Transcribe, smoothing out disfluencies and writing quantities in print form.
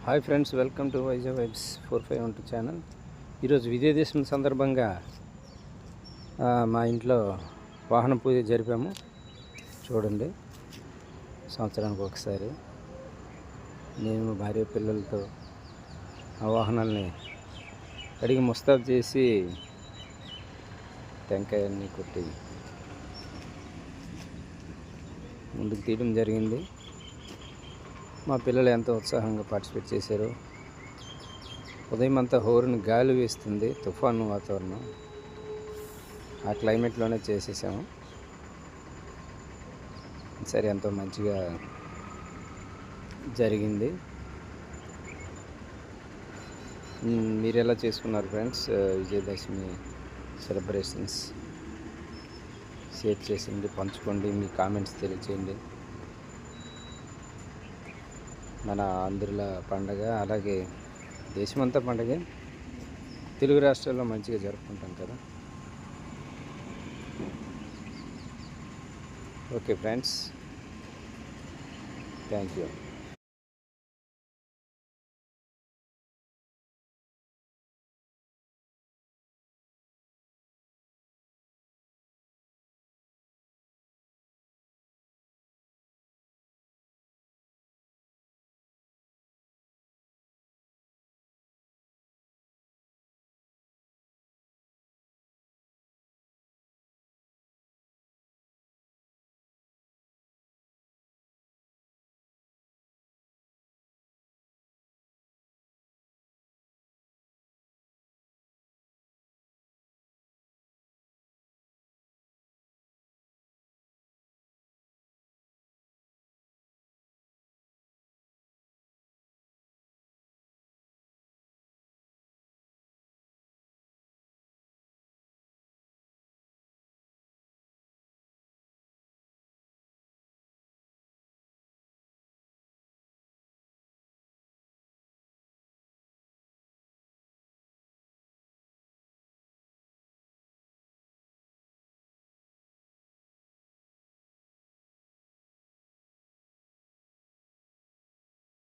Hi friends, welcome to Vizag vibes 4512 channel. ఈరోజు విజయదశమి సందర్భంగా మా ఇంట్లో వాహన పూజ జరిపాము. చూడండి, సంవత్సరానికి ఒకసారి నేను భార్య పిల్లలతో ఆ వాహనాల్ని కడిగి ముస్తాబు చేసి టెంకాయన్ని కొట్టి ముందుకు తీయడం జరిగింది. మా పిల్లలు ఎంతో ఉత్సాహంగా పార్టిసిపేట్ చేశారు. ఉదయం అంతా హోరుని గాలి వేస్తుంది, తుఫాను వాతావరణం. ఆ క్లైమేట్లోనే చేసేసాము. సరే, ఎంతో మంచిగా జరిగింది. మీరు ఎలా చేసుకున్నారు ఫ్రెండ్స్ విజయదశమి సెలబ్రేషన్స్? షేర్ చేసింది, పంచుకోండి, మీ కామెంట్స్ తెలియచేయండి. మన ఆంధ్రుల పండగ, అలాగే దేశమంతా పండగే. తెలుగు రాష్ట్రాల్లో మంచిగా జరుపుకుంటాం కదా. Okay friends, thank you.